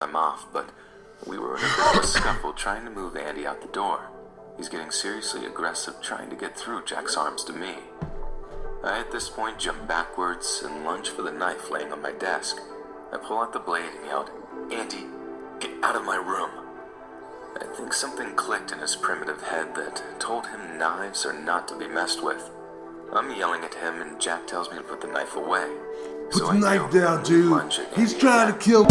I'm off, but we were in a bit of a scuffle trying to move Andy out the door. He's getting seriously aggressive trying to get through Jack's arms to me. I at this point jump backwards and lunge for the knife laying on my desk. I pull out the blade and yelled, "Andy, get out of my room." I think something clicked in his primitive head that told him knives are not to be messed with. I'm yelling at him and Jack tells me to put the knife away. Put the knife down, dude. He's trying to kill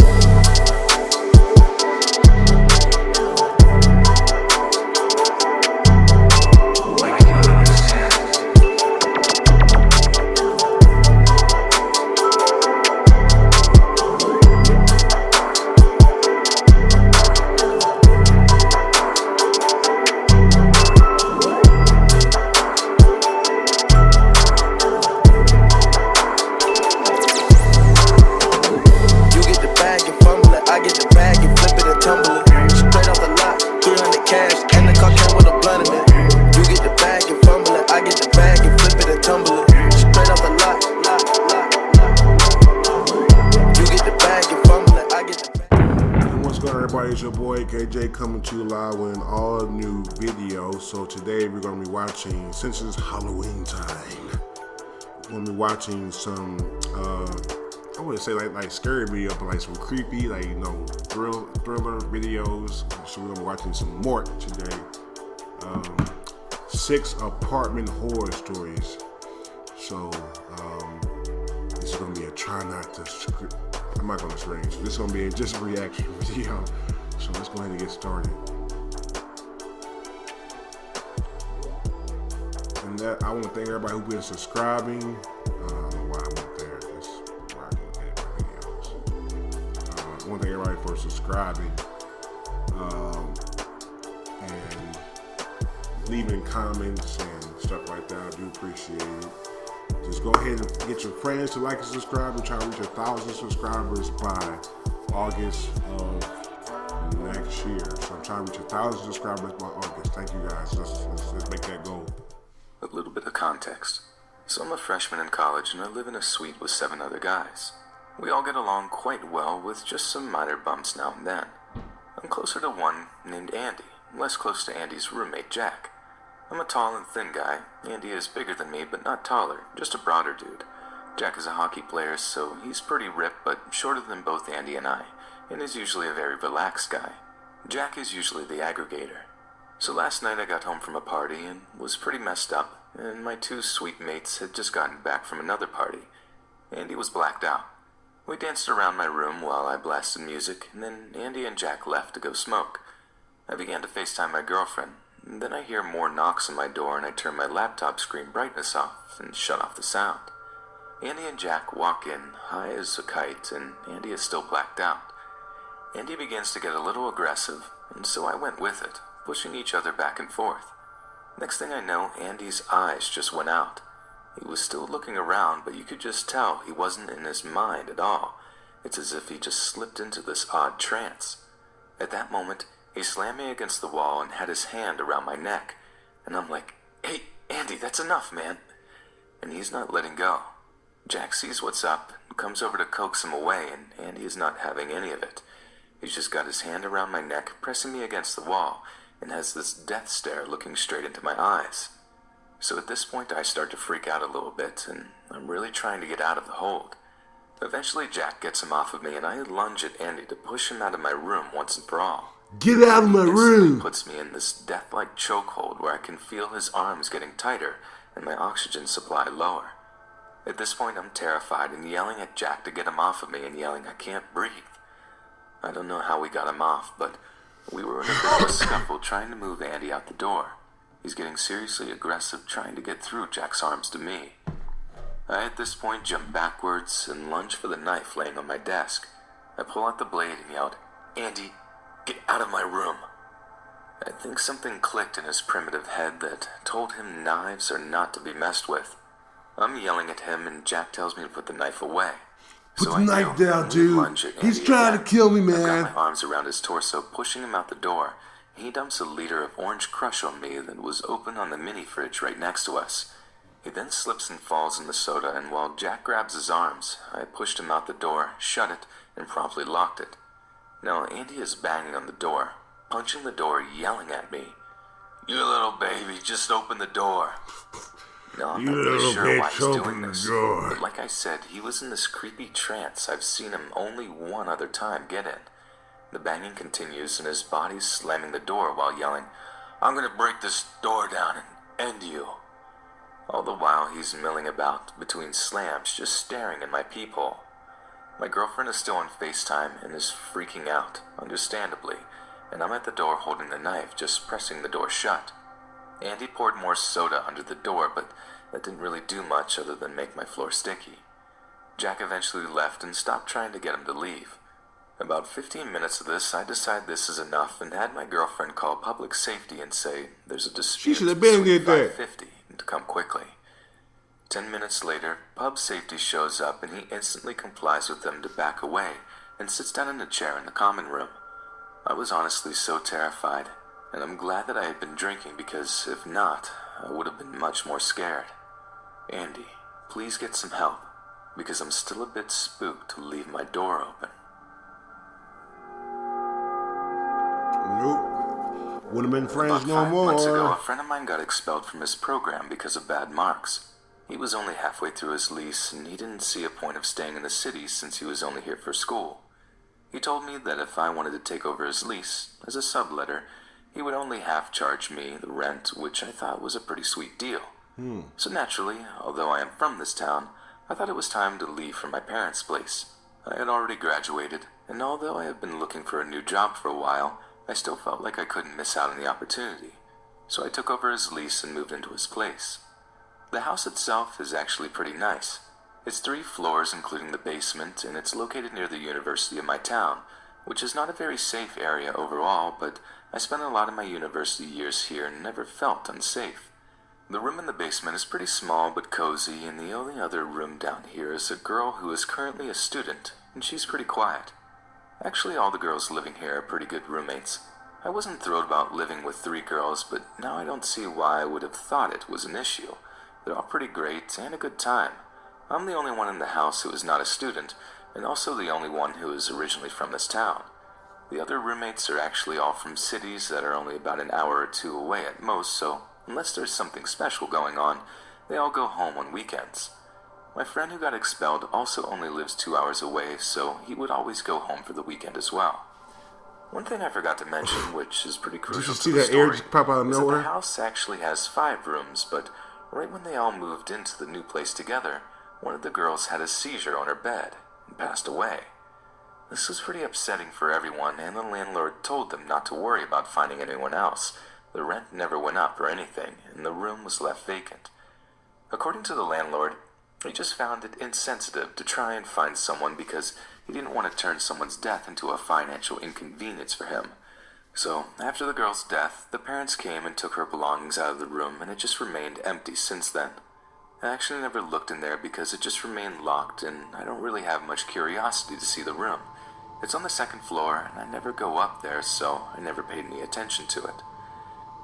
It's your boy KJ coming to you live with an all new video. So today we're going to be watching, since it's Halloween time, we're going to be watching some I wouldn't say like scary video, but like some creepy, like, you know, thriller videos. So we're going to be watching some more today. 6 apartment horror stories. So this is going to be a try not to script. I'm not going to scream. So this is going to be just a reaction video. So let's go ahead and get started. And that, I want to thank everybody who's been subscribing. I don't know why I went there. That's where I look at my videos. I want to thank everybody for subscribing and leaving comments and stuff like that. I do appreciate it. Just go ahead and get your friends to like and subscribe. We're trying to reach 1,000 subscribers by August of next year. So I'm trying to reach 1,000 subscribers by August. Thank you guys. Let's make that goal. A little bit of context. So I'm a freshman in college and I live in a suite with 7 other guys. We all get along quite well with just some minor bumps now and then. I'm closer to one named Andy, less close to Andy's roommate Jack. I'm a tall and thin guy. Andy is bigger than me, but not taller, just a broader dude. Jack is a hockey player, so he's pretty ripped, but shorter than both Andy and I, and is usually a very relaxed guy. Jack is usually the aggregator. So last night I got home from a party and was pretty messed up, and my 2 sweet mates had just gotten back from another party. Andy was blacked out. We danced around my room while I blasted music, and then Andy and Jack left to go smoke. I began to FaceTime my girlfriend. Then I hear more knocks on my door and I turn my laptop screen brightness off and shut off the sound. Andy and Jack walk in, high as a kite, and Andy is still blacked out. Andy begins to get a little aggressive, and so I went with it, pushing each other back and forth. Next thing I know, Andy's eyes just went out. He was still looking around, but you could just tell he wasn't in his mind at all. It's as if he just slipped into this odd trance. At that moment, he slammed me against the wall and had his hand around my neck. And I'm like, "Hey, Andy, that's enough, man." And he's not letting go. Jack sees what's up and comes over to coax him away, and Andy is not having any of it. He's just got his hand around my neck, pressing me against the wall, and has this death stare looking straight into my eyes. So at this point, I start to freak out a little bit, and I'm really trying to get out of the hold. Eventually, Jack gets him off of me, and I lunge at Andy to push him out of my room once and for all. Get out of my room! He puts me in this death-like chokehold where I can feel his arms getting tighter and my oxygen supply lower. At this point, I'm terrified and yelling at Jack to get him off of me and yelling, "I can't breathe." I don't know how we got him off, but we were in a bit of a scuffle trying to move Andy out the door. He's getting seriously aggressive trying to get through Jack's arms to me. I at this point jump backwards and lunge for the knife laying on my desk. I pull out the blade and yelled, "Andy, get out of my room." I think something clicked in his primitive head that told him knives are not to be messed with. I'm yelling at him and Jack tells me to put the knife away. Put the knife down, dude. He's trying to kill me, man. I've got my arms around his torso, pushing him out the door. He dumps a liter of orange crush on me that was open on the mini fridge right next to us. He then slips and falls in the soda, and while Jack grabs his arms, I pushed him out the door, shut it, and promptly locked it. Now Andy is banging on the door, punching the door, yelling at me, "You little baby, just open the door." No, I'm You not really little sure why bitch, he's doing open the this. door. But like I said, he was in this creepy trance. I've seen him only one other time get in. The banging continues and his body's slamming the door while yelling, "I'm gonna break this door down and end you." All the while he's milling about between slams, just staring in my peephole. My girlfriend is still on FaceTime and is freaking out, understandably, and I'm at the door holding the knife, just pressing the door shut. Andy poured more soda under the door, but that didn't really do much other than make my floor sticky. Jack eventually left and stopped trying to get him to leave. About 15 minutes of this, I decide this is enough and had my girlfriend call public safety and say there's a dispute. She should have been did that. 550 and to come quickly. 10 minutes later, pub safety shows up and he instantly complies with them to back away and sits down in a chair in the common room. I was honestly so terrified, and I'm glad that I had been drinking because if not, I would have been much more scared. Andy, please get some help, because I'm still a bit spooked to leave my door open. Nope. Wouldn't have been friends About no 5 months ago, a more. friend of mine got expelled from his program because of bad marks. He was only halfway through his lease, and he didn't see a point of staying in the city since he was only here for school. He told me that if I wanted to take over his lease, as a subletter, he would only half charge me the rent, which I thought was a pretty sweet deal. So naturally, although I am from this town, I thought it was time to leave for my parents' place. I had already graduated, and although I had been looking for a new job for a while, I still felt like I couldn't miss out on the opportunity. So I took over his lease and moved into his place. The house itself is actually pretty nice. It's 3 floors including the basement, and it's located near the university of my town, which is not a very safe area overall, but I spent a lot of my university years here and never felt unsafe. The room in the basement is pretty small but cozy, and the only other room down here is a girl who is currently a student, and she's pretty quiet. Actually, all the girls living here are pretty good roommates. I wasn't thrilled about living with 3 girls, but now I don't see why I would have thought it was an issue. They're all pretty great and a good time. I'm the only one in the house who is not a student, and also the only one who is originally from this town. The other roommates are actually all from cities that are only about an hour or 2 away at most, so unless there's something special going on, they all go home on weekends. My friend who got expelled also only lives 2 hours away, so he would always go home for the weekend as well. One thing I forgot to mention, which is pretty crucial Did to you the see that air story, just pop out of is that nowhere? the house actually has 5 rooms, but right when they all moved into the new place together, one of the girls had a seizure on her bed and passed away. This was pretty upsetting for everyone, and the landlord told them not to worry about finding anyone else. The rent never went up or anything, and the room was left vacant. According to the landlord, he just found it insensitive to try and find someone because he didn't want to turn someone's death into a financial inconvenience for him. So, after the girl's death, the parents came and took her belongings out of the room, and it just remained empty since then. I actually never looked in there because it just remained locked, and I don't really have much curiosity to see the room. It's on the 2nd floor, and I never go up there, so I never paid any attention to it.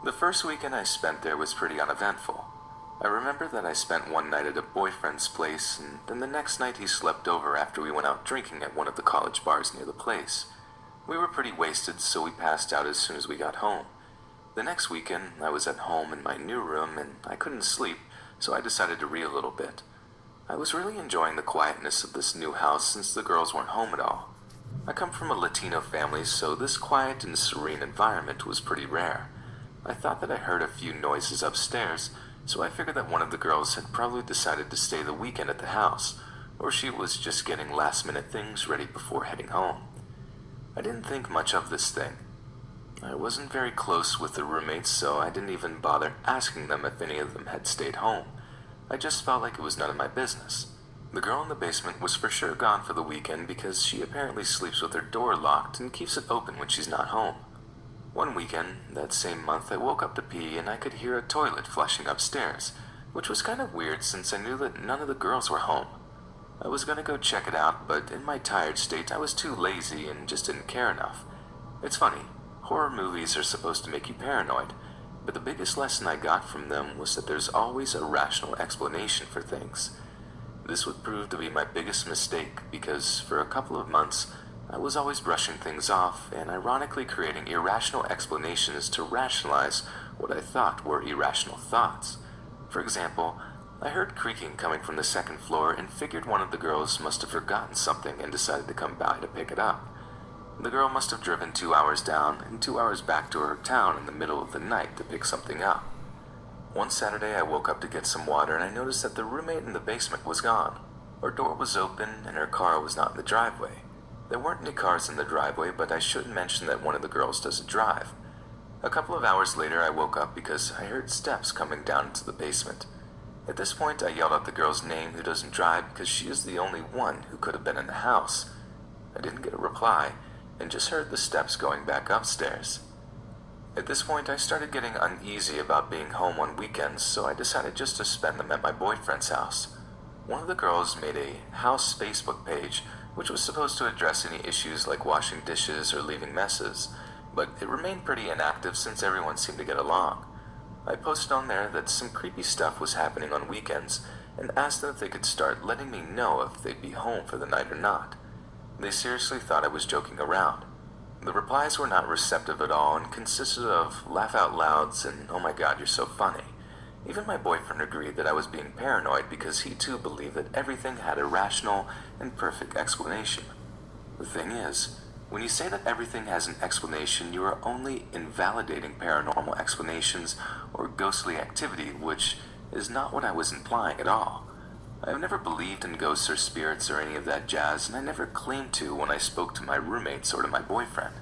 The first weekend I spent there was pretty uneventful. I remember that I spent one night at a boyfriend's place, and then the next night he slept over after we went out drinking at one of the college bars near the place. We were pretty wasted, so we passed out as soon as we got home. The next weekend, I was at home in my new room, and I couldn't sleep, so I decided to read a little bit. I was really enjoying the quietness of this new house since the girls weren't home at all. I come from a Latino family, so this quiet and serene environment was pretty rare. I thought that I heard a few noises upstairs, so I figured that one of the girls had probably decided to stay the weekend at the house, or she was just getting last-minute things ready before heading home. I didn't think much of this thing. I wasn't very close with the roommates, so I didn't even bother asking them if any of them had stayed home. I just felt like it was none of my business. The girl in the basement was for sure gone for the weekend because she apparently sleeps with her door locked and keeps it open when she's not home. One weekend, that same month, I woke up to pee and I could hear a toilet flushing upstairs, which was kind of weird since I knew that none of the girls were home. I was gonna go check it out, but in my tired state I was too lazy and just didn't care enough. It's funny, horror movies are supposed to make you paranoid, but the biggest lesson I got from them was that there's always a rational explanation for things. This would prove to be my biggest mistake because for a couple of months, I was always brushing things off and ironically creating irrational explanations to rationalize what I thought were irrational thoughts. For example, I heard creaking coming from the second floor and figured one of the girls must have forgotten something and decided to come by to pick it up. The girl must have driven 2 hours down and 2 hours back to her town in the middle of the night to pick something up. One Saturday I woke up to get some water and I noticed that the roommate in the basement was gone. Her door was open and her car was not in the driveway. There weren't any cars in the driveway, but I shouldn't mention that one of the girls doesn't drive. A couple of hours later I woke up because I heard steps coming down into the basement. At this point I yelled out the girl's name who doesn't drive because she is the only one who could have been in the house. I didn't get a reply and just heard the steps going back upstairs. At this point I started getting uneasy about being home on weekends, so I decided just to spend them at my boyfriend's house. One of the girls made a house Facebook page which was supposed to address any issues like washing dishes or leaving messes, but it remained pretty inactive since everyone seemed to get along. I posted on there that some creepy stuff was happening on weekends and asked them if they could start letting me know if they'd be home for the night or not. They seriously thought I was joking around. The replies were not receptive at all and consisted of laugh out louds and oh my god you're so funny. Even my boyfriend agreed that I was being paranoid because he too believed that everything had a rational and perfect explanation. The thing is, when you say that everything has an explanation, you are only invalidating paranormal explanations or ghostly activity, which is not what I was implying at all. I have never believed in ghosts or spirits or any of that jazz, and I never claimed to when I spoke to my roommates or to my boyfriend.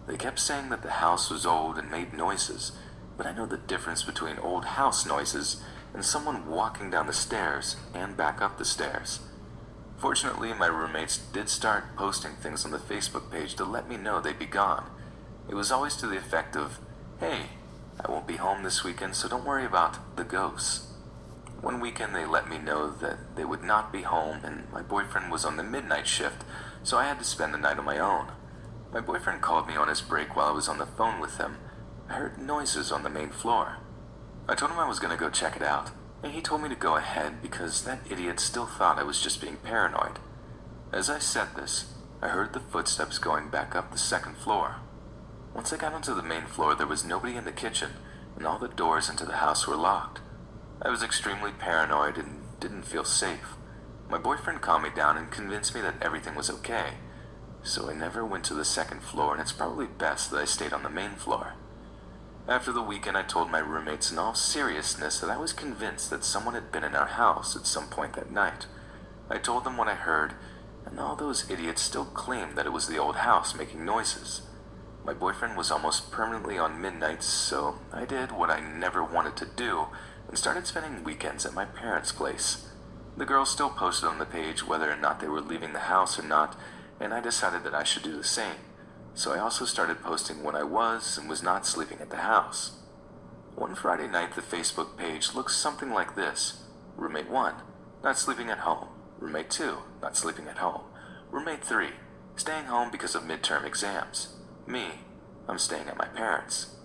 They kept saying that the house was old and made noises, but I know the difference between old house noises and someone walking down the stairs and back up the stairs. Fortunately, my roommates did start posting things on the Facebook page to let me know they'd be gone. It was always to the effect of, hey, I won't be home this weekend, so don't worry about the ghosts. One weekend they let me know that they would not be home and my boyfriend was on the midnight shift, so I had to spend the night on my own. My boyfriend called me on his break while I was on the phone with him. I heard noises on the main floor. I told him I was going to go check it out, and he told me to go ahead because that idiot still thought I was just being paranoid. As I said this, I heard the footsteps going back up the second floor. Once I got onto the main floor, there was nobody in the kitchen, and all the doors into the house were locked. I was extremely paranoid and didn't feel safe. My boyfriend calmed me down and convinced me that everything was okay, so I never went to the second floor, and it's probably best that I stayed on the main floor. After the weekend, I told my roommates in all seriousness that I was convinced that someone had been in our house at some point that night. I told them what I heard, and all those idiots still claimed that it was the old house making noises. My boyfriend was almost permanently on midnights, so I did what I never wanted to do and started spending weekends at my parents' place. The girls still posted on the page whether or not they were leaving the house or not, and I decided that I should do the same. So I also started posting when I was and was not sleeping at the house. One Friday night, the Facebook page looks something like this. Roommate 1, not sleeping at home. Roommate 2, not sleeping at home. Roommate 3, staying home because of midterm exams. Me, I'm staying at my parents'.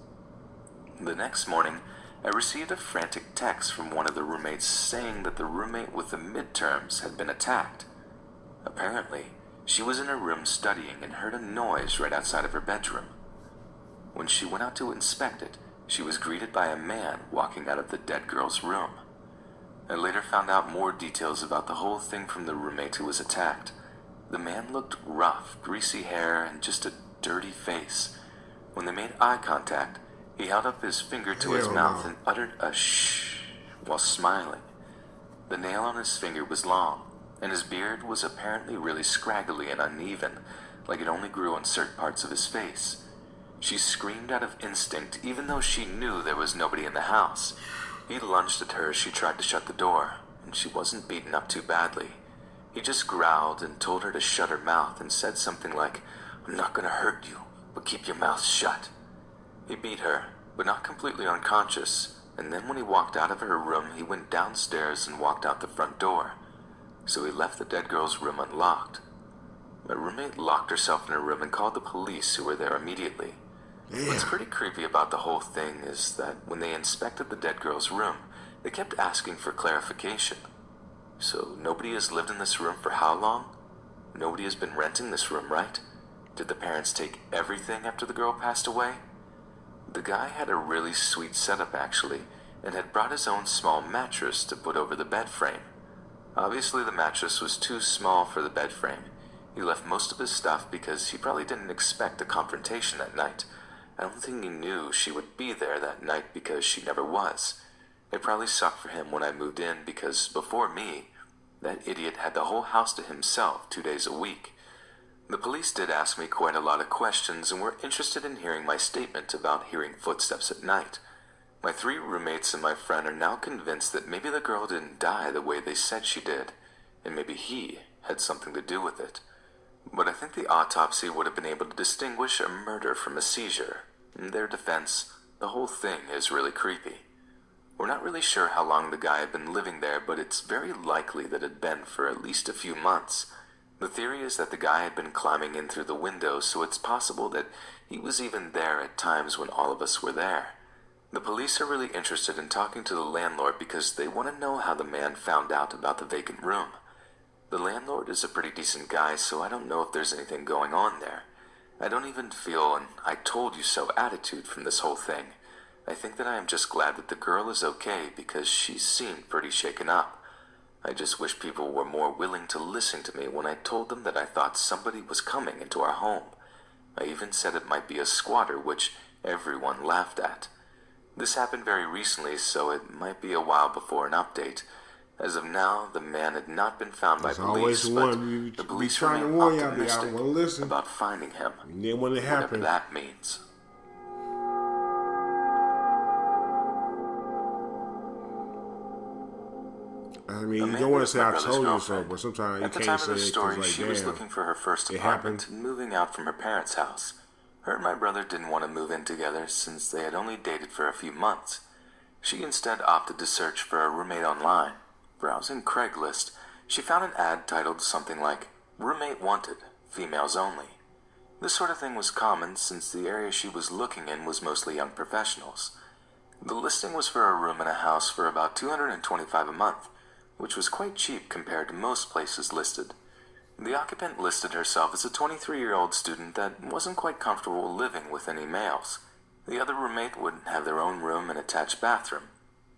The next morning, I received a frantic text from one of the roommates saying that the roommate with the midterms had been attacked. Apparently, she was in her room studying and heard a noise right outside of her bedroom. When she went out to inspect it, she was greeted by a man walking out of the dead girl's room. I later found out more details about the whole thing from the roommate who was attacked. The man looked rough, greasy hair, and just a dirty face. When they made eye contact, he held up his finger to his mouth and uttered a shh while smiling. The nail on his finger was long, and his beard was apparently really scraggly and uneven, like it only grew on certain parts of his face. She screamed out of instinct, even though she knew there was nobody in the house. He lunged at her as she tried to shut the door, and she wasn't beaten up too badly. He just growled and told her to shut her mouth and said something like, "I'm not gonna hurt you, but keep your mouth shut." He beat her, but not completely unconscious, and then when he walked out of her room, he went downstairs and walked out the front door. So he left the dead girl's room unlocked. My roommate locked herself in her room and called the police, who were there immediately. What's pretty creepy about the whole thing is that when they inspected the dead girl's room, they kept asking for clarification. So nobody has lived in this room for how long? Nobody has been renting this room, right? Did the parents take everything after the girl passed away? The guy had a really sweet setup actually, and had brought his own small mattress to put over the bed frame. Obviously the mattress was too small for the bed frame. He left most of his stuff because he probably didn't expect a confrontation that night. I don't think he knew she would be there that night because she never was. It probably sucked for him when I moved in because before me, that idiot had the whole house to himself 2 days a week. The police did ask me quite a lot of questions and were interested in hearing my statement about hearing footsteps at night. My 3 roommates and my friend are now convinced that maybe the girl didn't die the way they said she did, and maybe he had something to do with it. But I think the autopsy would have been able to distinguish a murder from a seizure. In their defense, the whole thing is really creepy. We're not really sure how long the guy had been living there, but it's very likely that it had been for at least a few months. The theory is that the guy had been climbing in through the window, so it's possible that he was even there at times when all of us were there. The police are really interested in talking to the landlord because they want to know how the man found out about the vacant room. The landlord is a pretty decent guy, so I don't know if there's anything going on there. I don't even feel an "I told you so" attitude from this whole thing. I think that I am just glad that the girl is okay because she seemed pretty shaken up. I just wish people were more willing to listen to me when I told them that I thought somebody was coming into our home. I even said it might be a squatter, which everyone laughed at. This happened very recently, so it might be a while before an update. As of now, the man had not been found by police, but the police remain optimistic about finding him, whatever that means. I mean, you don't want to say "I told you so," but sometimes you At the can't time say of the it story, because, she like, was damn, looking for her first it apartment happened. and moving out from her parents' house. Her and my brother didn't want to move in together since they had only dated for a few months. She instead opted to search for a roommate online. Browsing Craigslist, she found an ad titled something like "Roommate Wanted, Females Only." This sort of thing was common since the area she was looking in was mostly young professionals. The listing was for a room in a house for about $225 a month, which was quite cheap compared to most places listed. The occupant listed herself as a 23-year-old student that wasn't quite comfortable living with any males. The other roommate would have their own room and attached bathroom.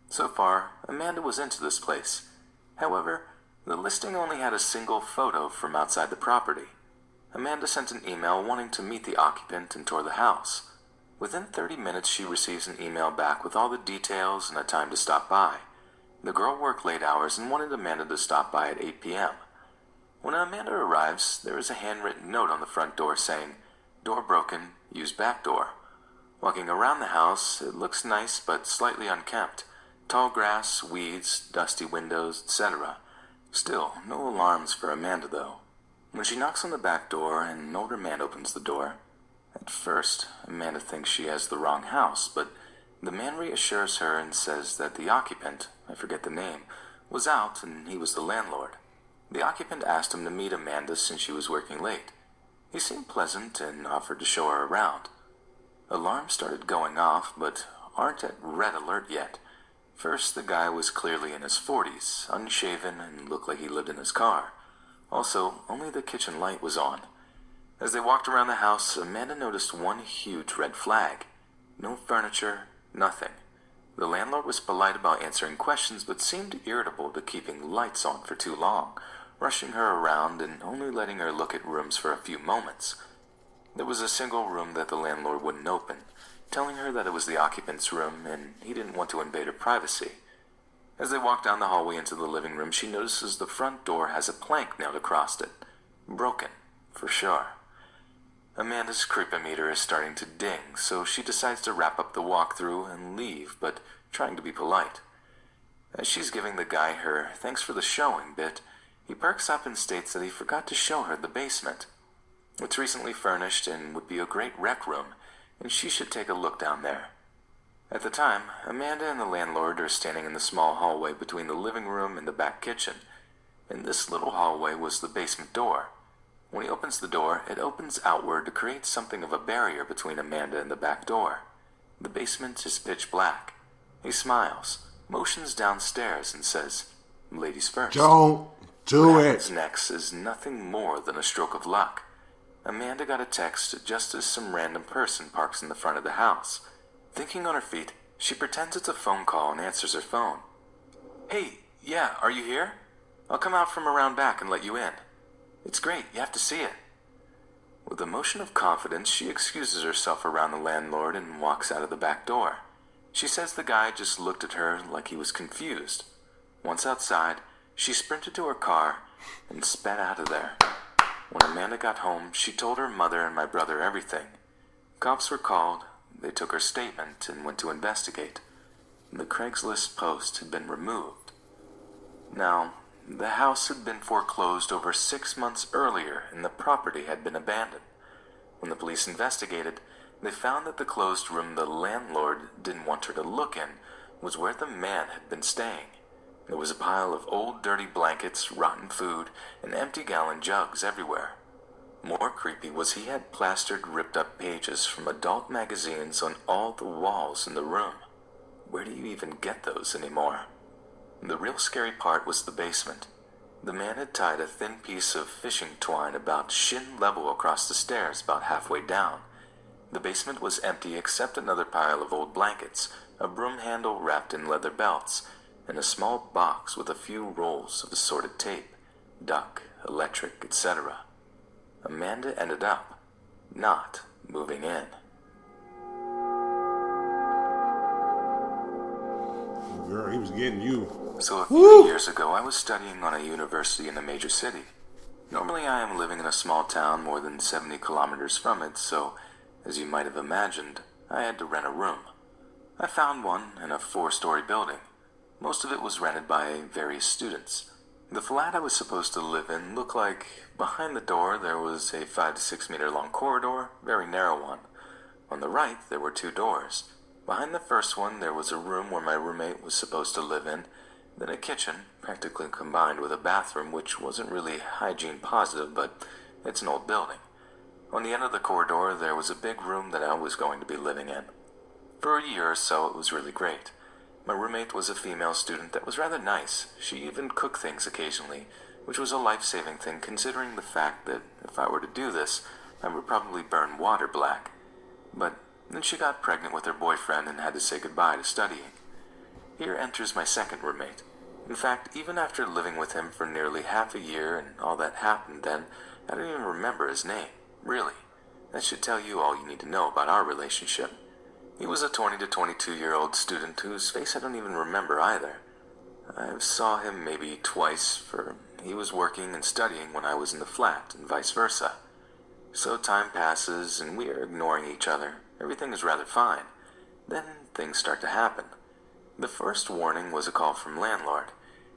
So far, Amanda was into this place. However, the listing only had a single photo from outside the property. Amanda sent an email wanting to meet the occupant and tour the house. Within 30 minutes, she receives an email back with all the details and a time to stop by. The girl worked late hours and wanted Amanda to stop by at 8 p.m. When Amanda arrives, there is a handwritten note on the front door saying, "Door broken, use back door." Walking around the house, it looks nice but slightly unkempt. Tall grass, weeds, dusty windows, etc. Still, no alarms for Amanda though. When she knocks on the back door, an older man opens the door. At first, Amanda thinks she has the wrong house, but the man reassures her and says that the occupant, I forget the name, was out and he was the landlord. The occupant asked him to meet Amanda since she was working late. He seemed pleasant and offered to show her around. Alarms started going off, but aren't at red alert yet. First, the guy was clearly in his 40s, unshaven, and looked like he lived in his car. Also, only the kitchen light was on. As they walked around the house, Amanda noticed one huge red flag. No furniture, nothing. The landlord was polite about answering questions, but seemed irritable to keeping lights on for too long, rushing her around and only letting her look at rooms for a few moments. There was a single room that the landlord wouldn't open, telling her that it was the occupant's room and he didn't want to invade her privacy. As they walk down the hallway into the living room, she notices the front door has a plank nailed across it. Broken, for sure. Amanda's creepometer is starting to ding, so she decides to wrap up the walkthrough and leave, but trying to be polite. As she's giving the guy her "thanks for the showing" bit, he perks up and states that he forgot to show her the basement. It's recently furnished and would be a great rec room, and she should take a look down there. At the time, Amanda and the landlord are standing in the small hallway between the living room and the back kitchen. In this little hallway was the basement door. When he opens the door, it opens outward to create something of a barrier between Amanda and the back door. The basement is pitch black. He smiles, motions downstairs, and says, "Ladies first." Don't do What it. happens next is nothing more than a stroke of luck. Amanda got a text just as some random person parks in the front of the house. Thinking on her feet, she pretends it's a phone call and answers her phone. "Hey, yeah, are you here? I'll come out from around back and let you in. It's great, you have to see it." With a motion of confidence, she excuses herself around the landlord and walks out of the back door. She says the guy just looked at her like he was confused. Once outside, she sprinted to her car and sped out of there. When Amanda got home, she told her mother and my brother everything. Cops were called, they took her statement and went to investigate. The Craigslist post had been removed. Now, the house had been foreclosed over 6 months earlier and the property had been abandoned. When the police investigated, they found that the closed room the landlord didn't want her to look in was where the man had been staying. There was a pile of old dirty blankets, rotten food, and empty gallon jugs everywhere. More creepy was he had plastered ripped up pages from adult magazines on all the walls in the room. Where do you even get those anymore? The real scary part was the basement. The man had tied a thin piece of fishing twine about shin level across the stairs about halfway down. The basement was empty except another pile of old blankets, a broom handle wrapped in leather belts, and a small box with a few rolls of assorted tape, duck, electric, etc. Amanda ended up not moving in. Girl, he was getting you. So a few years ago, I was studying on a university in a major city. Normally I am living in a small town more than 70 kilometers from it, so, as you might have imagined, I had to rent a room. I found one in a 4-story building. Most of it was rented by various students. The flat I was supposed to live in looked like behind the door there was a 5 to 6 meter long corridor, very narrow one. On the right there were 2 doors. Behind the first one there was a room where my roommate was supposed to live in, then a kitchen, practically combined with a bathroom, which wasn't really hygiene positive, but it's an old building. On the end of the corridor there was a big room that I was going to be living in. For a year or so it was really great. My roommate was a female student that was rather nice. She even cooked things occasionally, which was a life-saving thing considering the fact that if I were to do this, I would probably burn water black. But then she got pregnant with her boyfriend and had to say goodbye to studying. Here enters my second roommate. In fact, even after living with him for nearly half a year and all that happened then, I don't even remember his name. Really. That should tell you all you need to know about our relationship. He was a 20 to 22-year-old student whose face I don't even remember either. I saw him maybe twice, for he was working and studying when I was in the flat, and vice versa. So time passes, and we are ignoring each other. Everything is rather fine. Then things start to happen. The first warning was a call from landlord.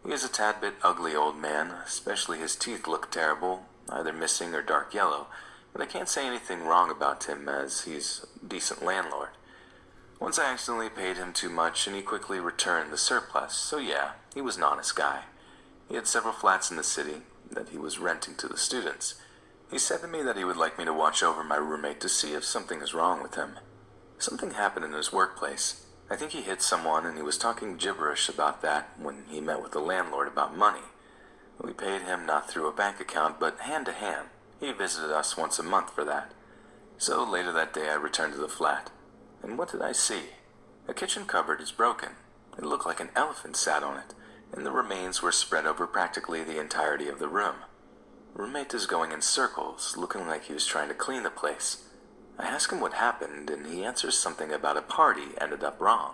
He is a tad bit ugly old man, especially his teeth look terrible, either missing or dark yellow, but I can't say anything wrong about him as he's a decent landlord. Once I accidentally paid him too much and he quickly returned the surplus, so yeah, he was an honest guy. He had several flats in the city that he was renting to the students. He said to me that he would like me to watch over my roommate to see if something is wrong with him. Something happened in his workplace. I think he hit someone and he was talking gibberish about that when he met with the landlord about money. We paid him not through a bank account but hand to hand. He visited us once a month for that. So later that day I returned to the flat. And what did I see? A kitchen cupboard is broken. It looked like an elephant sat on it, and the remains were spread over practically the entirety of the room. Roommate is going in circles, looking like he was trying to clean the place. I ask him what happened, and he answers something about a party ended up wrong.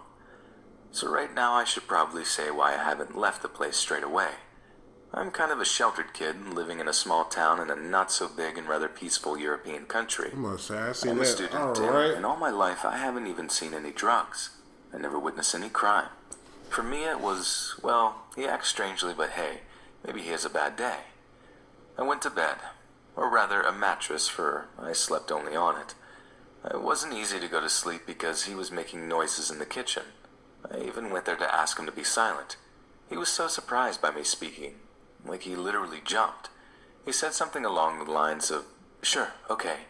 So right now I should probably say why I haven't left the place straight away. I'm kind of a sheltered kid, living in a small town in a not-so-big and rather peaceful European country. I'm a student, and all my life I haven't even seen any drugs. I never witnessed any crime. For me it was, well, he acts strangely, but hey, maybe he has a bad day. I went to bed, or rather a mattress, for I slept only on it. It wasn't easy to go to sleep because he was making noises in the kitchen. I even went there to ask him to be silent. He was so surprised by me speaking. Like he literally jumped. He said something along the lines of, "Sure, okay,"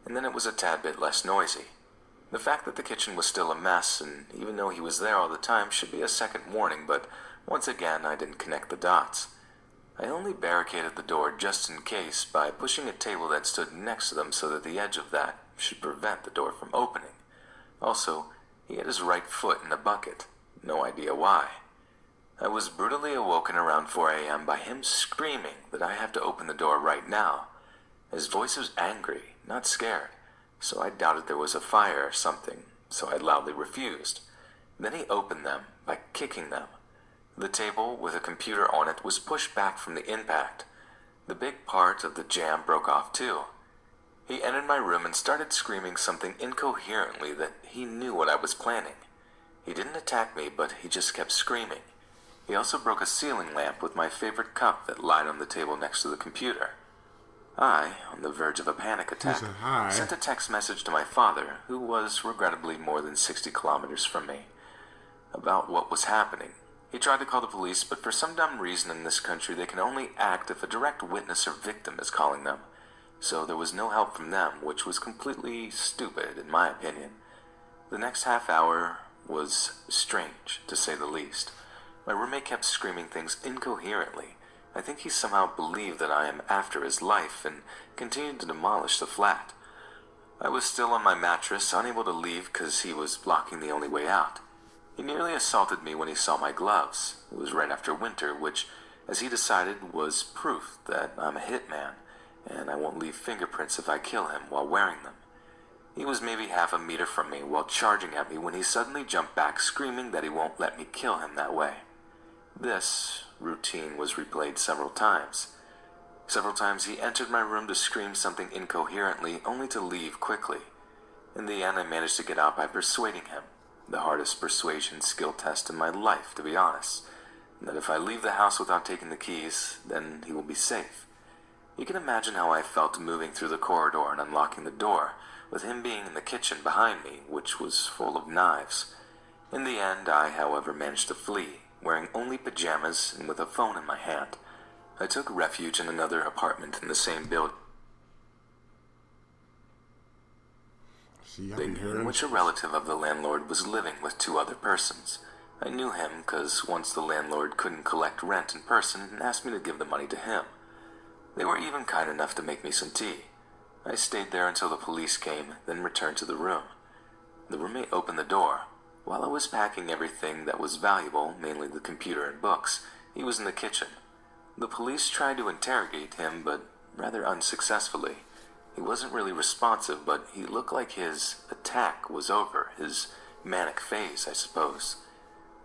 and then it was a tad bit less noisy. The fact that the kitchen was still a mess, and even though he was there all the time, should be a second warning, but once again I didn't connect the dots. I only barricaded the door just in case by pushing a table that stood next to them so that the edge of that should prevent the door from opening. Also, he had his right foot in the bucket. No idea why. I was brutally awoken around 4 a.m. by him screaming that I have to open the door right now. His voice was angry, not scared, so I doubted there was a fire or something, so I loudly refused. Then he opened them by kicking them. The table with a computer on it was pushed back from the impact. The big part of the jam broke off too. He entered my room and started screaming something incoherently that he knew what I was planning. He didn't attack me, but he just kept screaming. He also broke a ceiling lamp with my favorite cup that lied on the table next to the computer. I, on the verge of a panic attack, sent a text message to my father, who was regrettably more than 60 kilometers from me, about what was happening. He tried to call the police, but for some dumb reason in this country they can only act if a direct witness or victim is calling them. So there was no help from them, which was completely stupid in my opinion. The next half hour was strange, to say the least. My roommate kept screaming things incoherently. I think he somehow believed that I am after his life and continued to demolish the flat. I was still on my mattress, unable to leave because he was blocking the only way out. He nearly assaulted me when he saw my gloves. It was right after winter, which, as he decided, was proof that I'm a hitman, and I won't leave fingerprints if I kill him while wearing them. He was maybe half a meter from me while charging at me when he suddenly jumped back, screaming that he won't let me kill him that way. This routine was replayed several times. Several times he entered my room to scream something incoherently, only to leave quickly. In the end, I managed to get out by persuading him. The hardest persuasion skill test in my life, to be honest. That if I leave the house without taking the keys, then he will be safe. You can imagine how I felt moving through the corridor and unlocking the door, with him being in the kitchen behind me, which was full of knives. In the end, I, however, managed to flee, wearing only pajamas and with a phone in my hand. I took refuge in another apartment in the same building, in which a relative of the landlord was living with 2 other persons. I knew him because once the landlord couldn't collect rent in person and asked me to give the money to him. They were even kind enough to make me some tea. I stayed there until the police came, then returned to the room. The roommate opened the door. While I was packing everything that was valuable, mainly the computer and books, he was in the kitchen. The police tried to interrogate him, but rather unsuccessfully. He wasn't really responsive, but he looked like his attack was over, his manic phase, I suppose.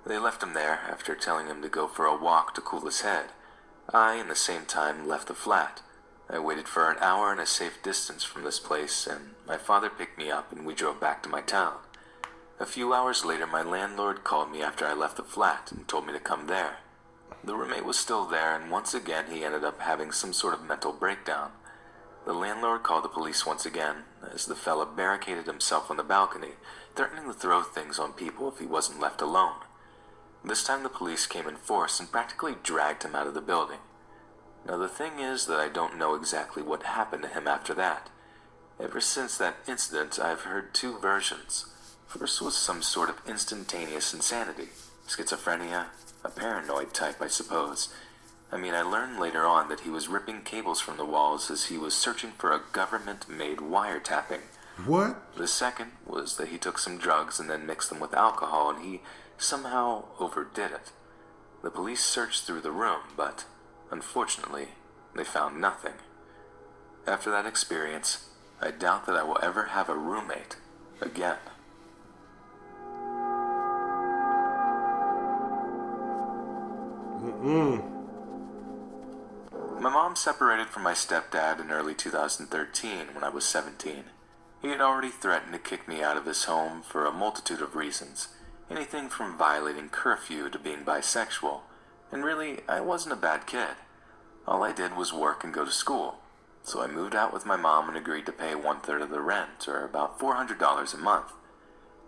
They left him there after telling him to go for a walk to cool his head. I, in the same time, left the flat. I waited for an hour in a safe distance from this place, and my father picked me up and we drove back to my town. A few hours later, my landlord called me after I left the flat and told me to come there. The roommate was still there, and once again he ended up having some sort of mental breakdown. The landlord called the police once again, as the fella barricaded himself on the balcony, threatening to throw things on people if he wasn't left alone. This time the police came in force and practically dragged him out of the building. Now the thing is that I don't know exactly what happened to him after that. Ever since that incident, I've heard 2 versions. First was some sort of instantaneous insanity, schizophrenia, a paranoid type, I suppose. I learned later on that he was ripping cables from the walls as he was searching for a government-made wiretapping. What? The second was that he took some drugs and then mixed them with alcohol, and he somehow overdid it. The police searched through the room, but unfortunately, they found nothing. After that experience, I doubt that I will ever have a roommate again. My mom separated from my stepdad in early 2013 when I was 17. He had already threatened to kick me out of his home for a multitude of reasons, anything from violating curfew to being bisexual, and really, I wasn't a bad kid. All I did was work and go to school, so I moved out with my mom and agreed to pay 1/3 of the rent, or about $400 a month.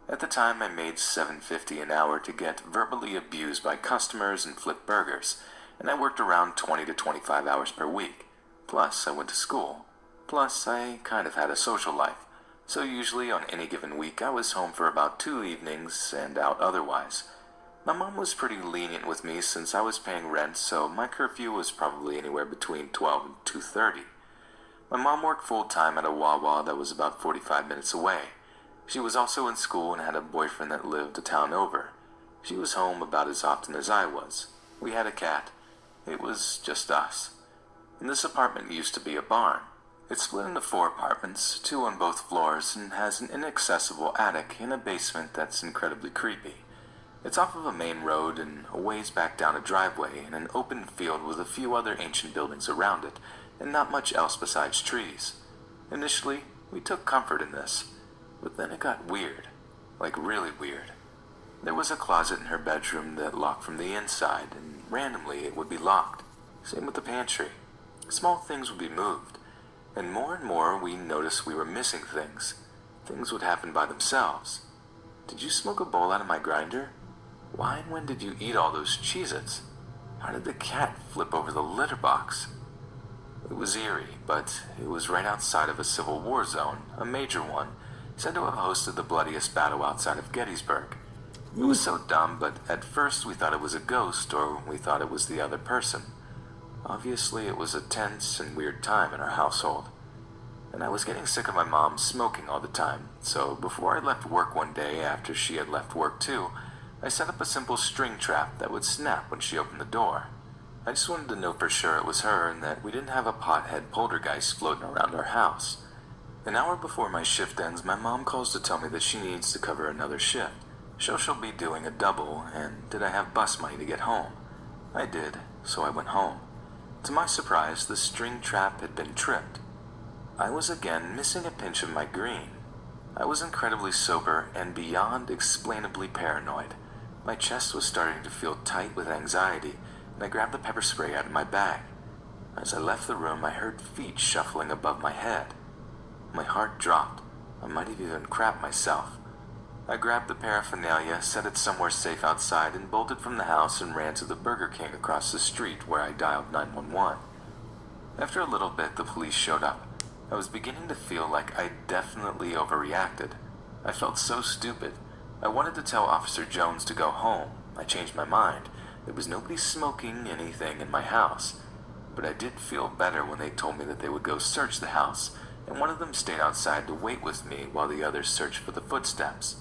At the time, I made $7.50 an hour to get verbally abused by customers and flip burgers, and I worked around 20 to 25 hours per week. Plus, I went to school. Plus, I kind of had a social life, so usually on any given week I was home for about 2 evenings and out otherwise. My mom was pretty lenient with me since I was paying rent, so my curfew was probably anywhere between 12 and 2:30. My mom worked full-time at a Wawa that was about 45 minutes away. She was also in school and had a boyfriend that lived a town over. She was home about as often as I was. We had a cat. It was just us. And this apartment used to be a barn. It's split into 4 apartments, 2 on both floors, and has an inaccessible attic and a basement that's incredibly creepy. It's off of a main road and a ways back down a driveway in an open field with a few other ancient buildings around it, and not much else besides trees. Initially, we took comfort in this, but then it got weird, like really weird. There was a closet in her bedroom that locked from the inside, and randomly it would be locked. Same with the pantry. Small things would be moved, and more we noticed we were missing things. Things would happen by themselves. Did you smoke a bowl out of my grinder? Why and when did you eat all those Cheez-Its? How did the cat flip over the litter box? It was eerie, but it was right outside of a Civil War zone, a major one, said to have hosted the bloodiest battle outside of Gettysburg. It was so dumb, but at first we thought it was a ghost, or we thought it was the other person. Obviously, it was a tense and weird time in our household. And I was getting sick of my mom smoking all the time, so before I left work one day after she had left work too, I set up a simple string trap that would snap when she opened the door. I just wanted to know for sure it was her and that we didn't have a pothead poltergeist floating around our house. An hour before my shift ends, my mom calls to tell me that she needs to cover another shift. She'll be doing a double, and did I have bus money to get home? I did, so I went home. To my surprise, the string trap had been tripped. I was again missing a pinch of my green. I was incredibly sober and beyond explainably paranoid. My chest was starting to feel tight with anxiety, and I grabbed the pepper spray out of my bag. As I left the room, I heard feet shuffling above my head. My heart dropped. I might have even crapped myself. I grabbed the paraphernalia, set it somewhere safe outside, and bolted from the house and ran to the Burger King across the street where I dialed 911. After a little bit, the police showed up. I was beginning to feel like I definitely overreacted. I felt so stupid. I wanted to tell Officer Jones to go home. I changed my mind. There was nobody smoking anything in my house. But I did feel better when they told me that they would go search the house, and one of them stayed outside to wait with me while the others searched for the footsteps.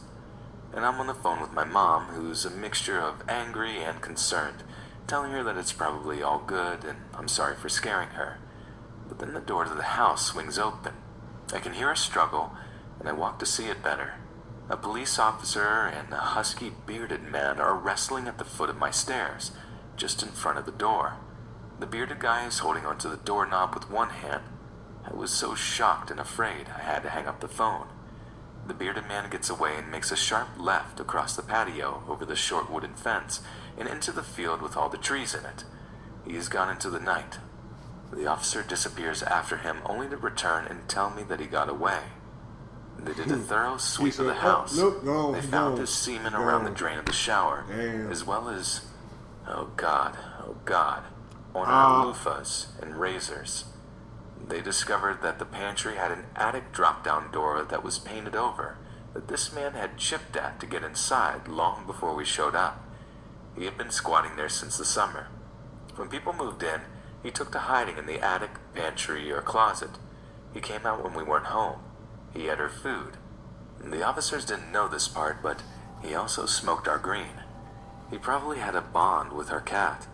And I'm on the phone with my mom, who's a mixture of angry and concerned, telling her that it's probably all good and I'm sorry for scaring her. But then the door to the house swings open. I can hear a struggle, and I walk to see it better. A police officer and a husky bearded man are wrestling at the foot of my stairs, just in front of the door. The bearded guy is holding onto the doorknob with one hand. I was so shocked and afraid I had to hang up the phone. The bearded man gets away and makes a sharp left across the patio over the short wooden fence and into the field with all the trees in it. He has gone into the night. The officer disappears after him only to return and tell me that he got away. They did a thorough sweep of the house. They found his semen around the drain of the shower, as well as, oh God, on our loofahs and razors. They discovered that the pantry had an attic drop-down door that was painted over, that this man had chipped at to get inside long before we showed up. He had been squatting there since the summer. When people moved in, he took to hiding in the attic, pantry, or closet. He came out when we weren't home. He ate our food. The officers didn't know this part, but he also smoked our green. He probably had a bond with our cat.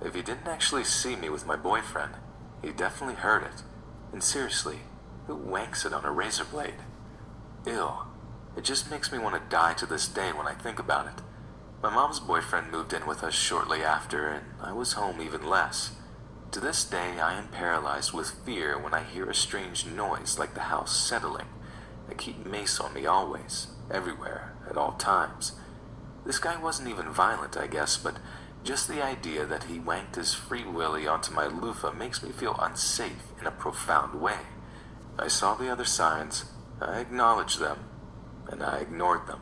If he didn't actually see me with my boyfriend, he definitely heard it. And seriously, who wanks it on a razor blade? Ew. It just makes me want to die to this day when I think about it. My mom's boyfriend moved in with us shortly after, and I was home even less. To this day, I am paralyzed with fear when I hear a strange noise like the house settling. I keep mace on me always, everywhere, at all times. This guy wasn't even violent, I guess, but just the idea that he wanked his free willy onto my loofah makes me feel unsafe in a profound way. I saw the other signs, I acknowledged them, and I ignored them.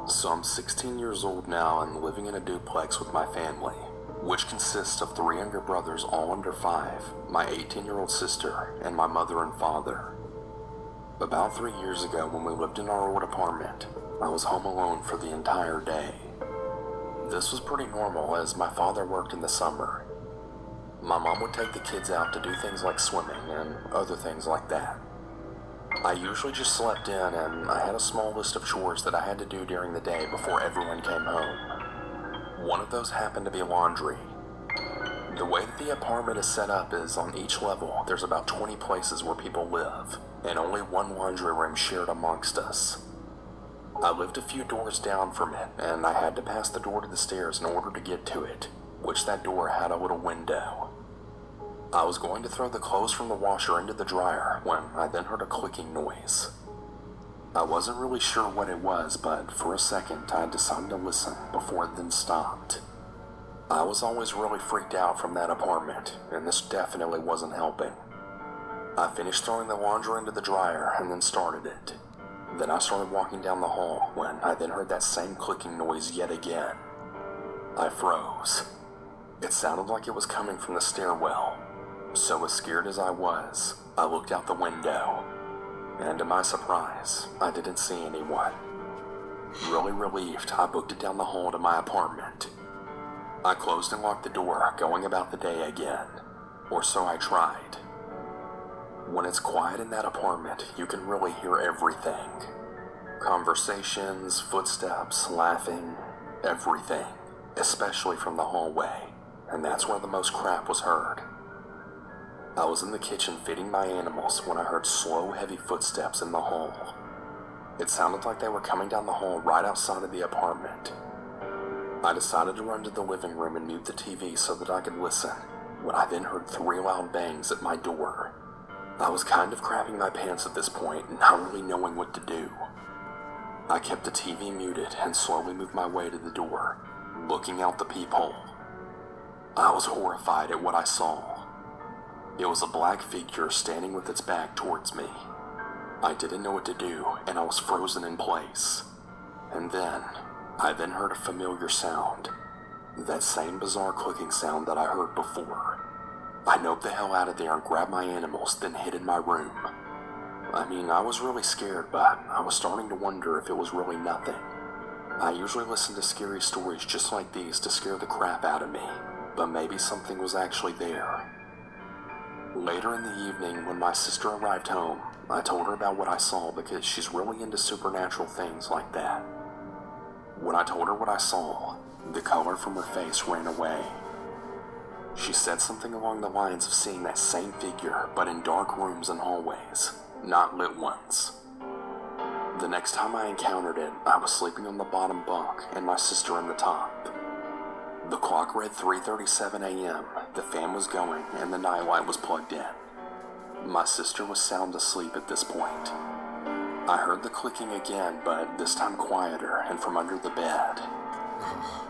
So I'm 16 years old now and living in a duplex with my family, which consists of 3 younger brothers all under 5, my 18-year-old sister, and my mother and father. About 3 years ago, when we lived in our old apartment, I was home alone for the entire day. This was pretty normal as my father worked in the summer. My mom would take the kids out to do things like swimming and other things like that. I usually just slept in, and I had a small list of chores that I had to do during the day before everyone came home. One of those happened to be laundry. The way that the apartment is set up is on each level, there's about 20 places where people live, and only one laundry room shared amongst us. I lived a few doors down from it, and I had to pass the door to the stairs in order to get to it, which that door had a little window. I was going to throw the clothes from the washer into the dryer when I then heard a clicking noise. I wasn't really sure what it was, but for a second I decided to listen before it then stopped. I was always really freaked out from that apartment, and this definitely wasn't helping. I finished throwing the laundry into the dryer and then started it. Then I started walking down the hall when I then heard that same clicking noise yet again. I froze. It sounded like it was coming from the stairwell. So as scared as I was, I looked out the window, and to my surprise, I didn't see anyone. Really relieved, I booked it down the hall to my apartment. I closed and locked the door, going about the day again, or so I tried. When it's quiet in that apartment, you can really hear everything. Conversations, footsteps, laughing, everything, especially from the hallway, and that's where the most crap was heard. I was in the kitchen feeding my animals when I heard slow, heavy footsteps in the hall. It sounded like they were coming down the hall right outside of the apartment. I decided to run to the living room and mute the TV so that I could listen, when I then heard 3 loud bangs at my door. I was kind of crapping my pants at this point, not really knowing what to do. I kept the TV muted and slowly moved my way to the door, looking out the peephole. I was horrified at what I saw. It was a black figure standing with its back towards me. I didn't know what to do, and I was frozen in place. And then, I then heard a familiar sound. That same bizarre clicking sound that I heard before. I noped the hell out of there and grabbed my animals, then hid in my room. I mean, I was really scared, but I was starting to wonder if it was really nothing. I usually listen to scary stories just like these to scare the crap out of me, but maybe something was actually there. Later in the evening, when my sister arrived home, I told her about what I saw because she's really into supernatural things like that. When I told her what I saw, the color from her face ran away. She said something along the lines of seeing that same figure, but in dark rooms and hallways, not lit ones. The next time I encountered it, I was sleeping on the bottom bunk and my sister in the top. The clock read 3:37 a.m., the fan was going, and the nightlight was plugged in. My sister was sound asleep at this point. I heard the clicking again, but this time quieter and from under the bed.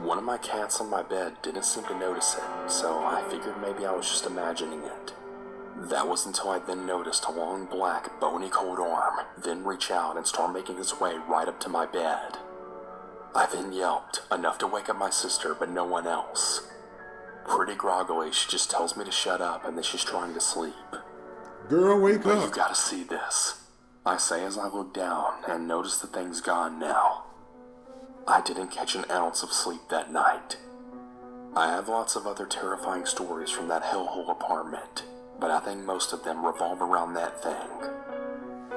One of my cats on my bed didn't seem to notice it, so I figured maybe I was just imagining it. That was until I then noticed a long black, bony cold arm, then reach out and start making its way right up to my bed. I then yelped, enough to wake up my sister, but no one else. Pretty groggily, she just tells me to shut up and that she's trying to sleep. Girl, wake But up. you gotta see this, I say as I look down and notice the thing's gone now. I didn't catch an ounce of sleep that night. I have lots of other terrifying stories from that hellhole apartment, but I think most of them revolve around that thing.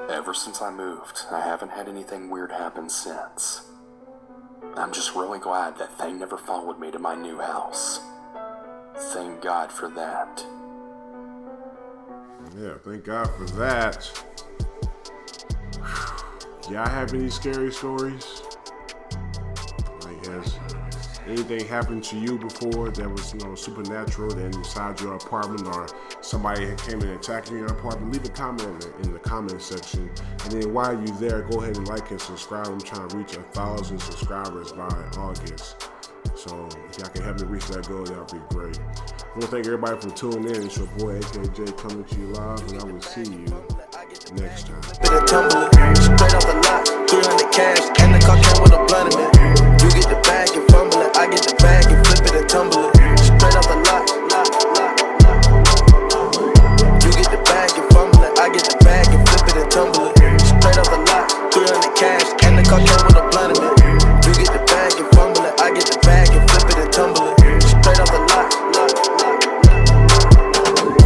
Ever since I moved, I haven't had anything weird happen since. I'm just really glad that thing never followed me to my new house. Thank God for that. Yeah, thank God for that. Y'all have any scary stories? Like, has anything happened to you before that was, supernatural, that inside your apartment, or somebody came in attacking your apartment? Leave a comment in the comment section. And then while you're there, go ahead and like and subscribe. I'm trying to reach 1,000 subscribers by August. So if y'all can help me reach that goal, that'll be great. I want to thank everybody for tuning in. It's your boy ityoboyakj coming to you live, and I will see you next time. Straight off the lot, 300 cash, and the car came with a blood in it. You get the bag and fumble it, I get the bag and flip it and tumble it. Straight off the